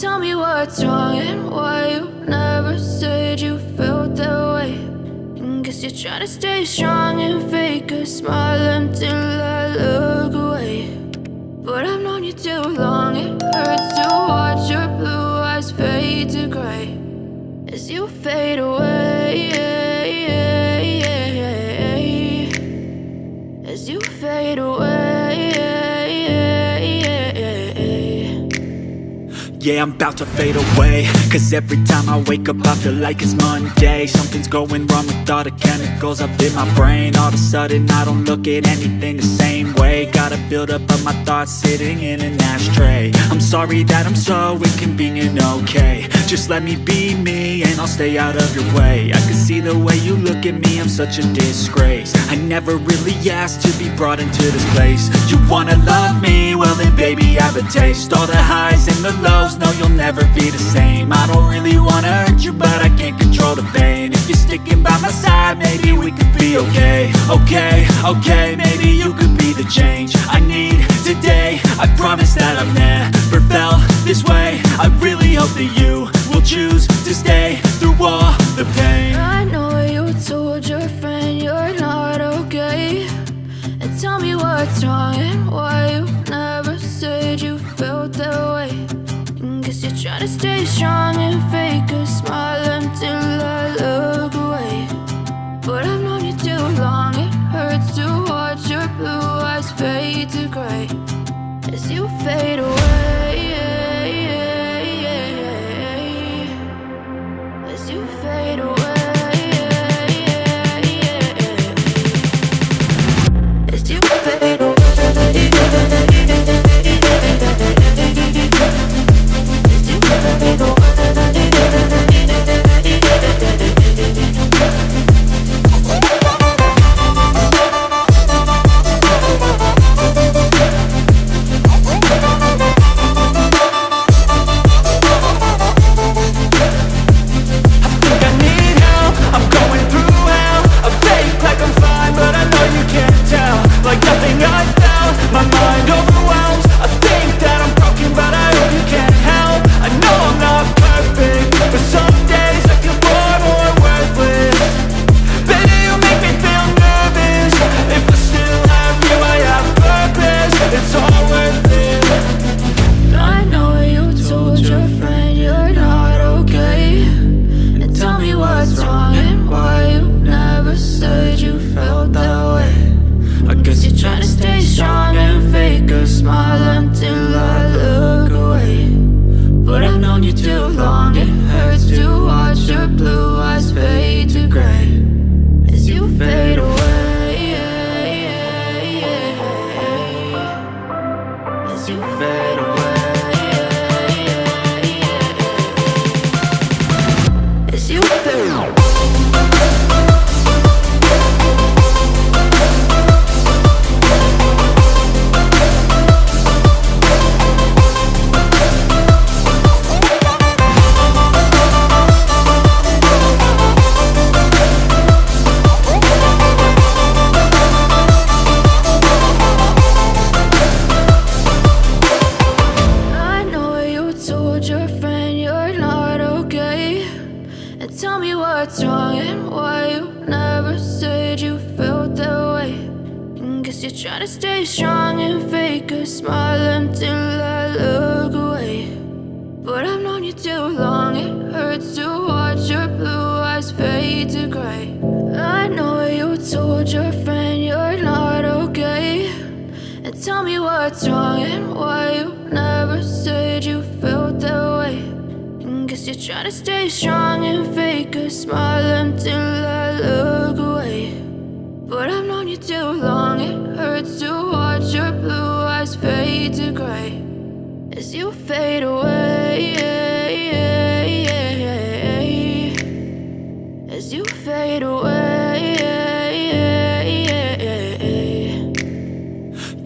Tell me what's wrong and why you never said you felt that way. And guess you're trying to stay strong and fake a smile until I look away. But I've known you too long, it hurts to watch your blue eyes fade to gray as you fade away, as you fade away. Yeah, I'm about to fade away, cause every time I wake up I feel like it's Monday. Something's going wrong with all the chemicals up in my brain. All of a sudden I don't look at anything the same way. Got a build-up of my thoughts sitting in an ashtray. I'm sorry that I'm so inconvenient, okay. Just let me be me and I'll stay out of your way. I can see the way you look at me, I'm such a disgrace. I never really asked to be brought into this place. You wanna love me? Well then baby I have a taste. All the highs and the lows, no, you'll never be the same. I don't really wanna hurt you, but I can't control the pain. If you're sticking by my side, maybe we could be okay. Okay, maybe you could be the change I need today. I promise that I've never felt this way. I really hope that you will choose to stay through all the pain. I know you told your friend you're not okay. And tell me what's wrong and why you never said you felt that way. Guess you're trying to stay strong and fake a smile until I look away. But I've known you too long, it hurts to watch your blue eyes fade to gray as you fade away, as you fade away, as you fade away. Trying to stay strong and fake a smile until I look away. But I've known you too long, it hurts to watch your blue eyes fade to gray. I know you told your friend you're not okay. And tell me what's wrong and why you never said you felt that way. And guess you're trying to stay strong and fake a smile until I look away. But I've known you too long, it hurts to watch your blue eyes fade to gray as you fade away, as you fade away.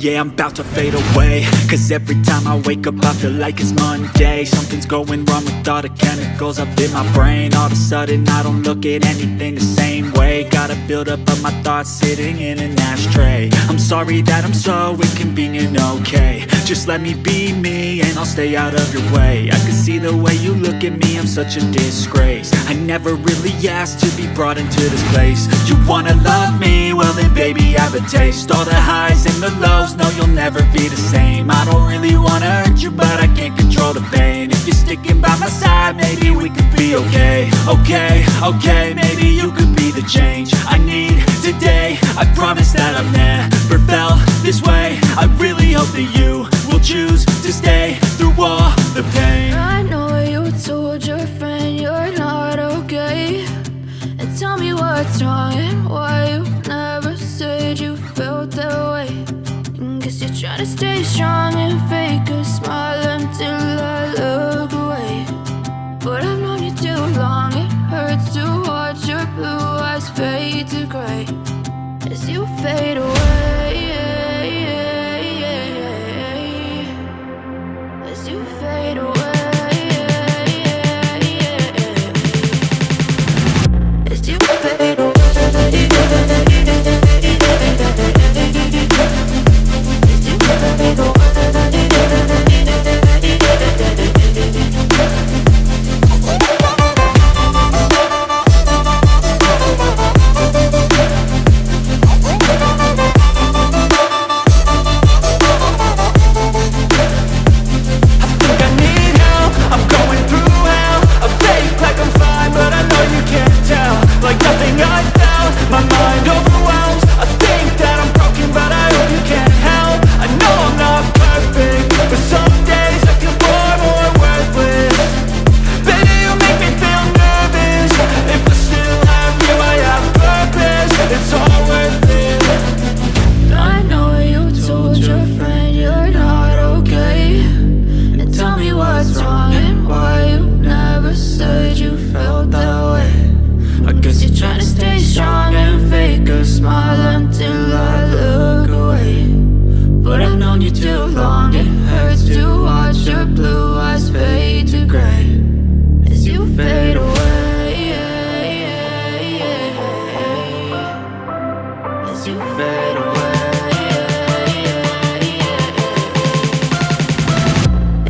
Yeah, I'm about to fade away, cause every time I wake up I feel like it's Monday. Something's going wrong with all the chemicals up in my brain. All of a sudden I don't look at anything the same way. Got a build-up of my thoughts sitting in an ashtray. I'm sorry that I'm so inconvenient, okay. Just let me be me and I'll stay out of your way. I can see the way you look at me, I'm such a disgrace. I never really asked to be brought into this place. You wanna love me? Well then baby I have a taste. All the highs and the lows, no you'll never be the same. I don't really wanna hurt you but I can't control the pain. If you're sticking by my side maybe we could be okay. Okay, maybe you could be the change I need today. I promise that I've never felt this way. I really hope that you will choose to stay through all the pain. I know you told your friend you're not okay, and tell me what's wrong and why you never said you felt that way. And guess you're trying to stay strong and fake a smile until I look away. But I've known you too long, it hurts to watch your blue eyes fade to gray as you fade away. As you fade away. As you fade away. As you fade away. Like nothing I felt, my mind overwhelms. I think that I'm broken but I hope you can't help. I know I'm not perfect, but some days I feel far more worthless. Baby, you make me feel nervous. If I still have you, I have purpose. It's all worth it. I know you told your friend you're not okay, and tell me what's wrong and why you never said you felt that way. I guess you're trying to stay strong and fake a smile until I look away. But I've known you too long, it hurts to watch your blue eyes fade to gray as you fade away. As you fade away.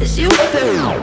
As you fade away.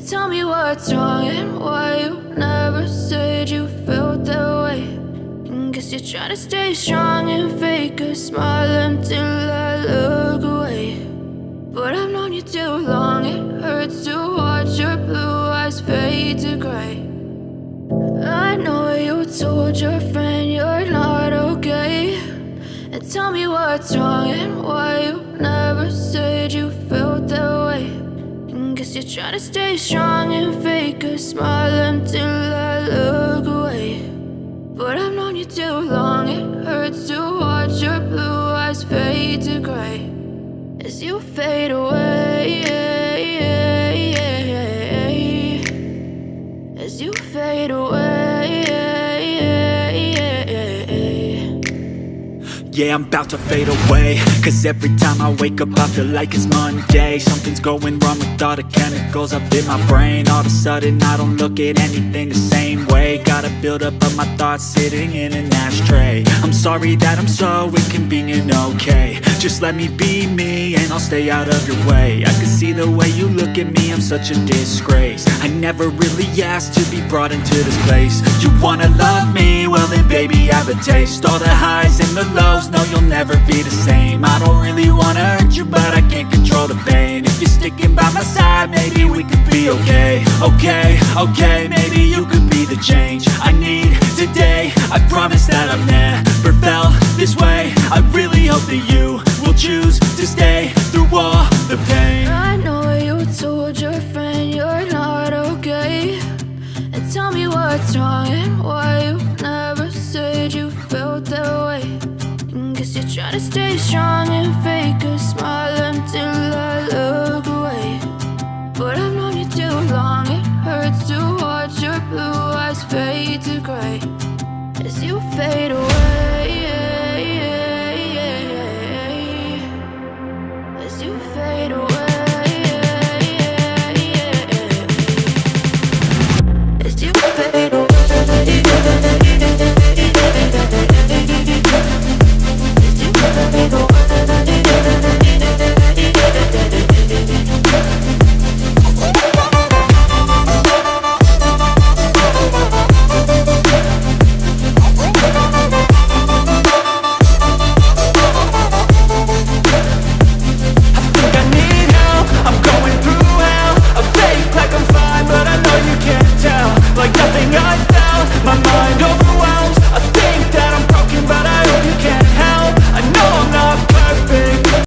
Tell me what's wrong and why you never said you felt that way. And guess you're trying to stay strong and fake a smile until I look away. But I've known you too long, it hurts to watch your blue eyes fade to gray. I know you told your friend you're not okay, and tell me what's wrong and why you never said you felt that way. Guess you're trying to stay strong and fake a smile until I look away. But I've known you too long, it hurts to watch your blue eyes fade to gray as you fade away. As you fade away. Yeah, I'm about to fade away, cause every time I wake up I feel like it's Monday. Something's going wrong with all the chemicals up in my brain. All of a sudden I don't look at anything the same way. Got a build-up of my thoughts sitting in an ashtray. I'm sorry that I'm so inconvenient, okay. Just let me be me and I'll stay out of your way. I can see the way you look at me, I'm such a disgrace. I never really asked to be brought into this place. You wanna love me? Well then baby I have a taste. All the highs and the lows, no you'll never be the same. I don't really wanna hurt you but I can't control the pain. If you're sticking by my side maybe we could be okay. Okay, maybe you could be the change I need today. I promise that I've never felt this way. I really hope that you will choose to stay through all to stay strong and fake a smile until I look away. But I've known you too long, it hurts to watch your blue eyes fade to gray as you fade away, as you fade away, as you fade away. Like nothing I found, my mind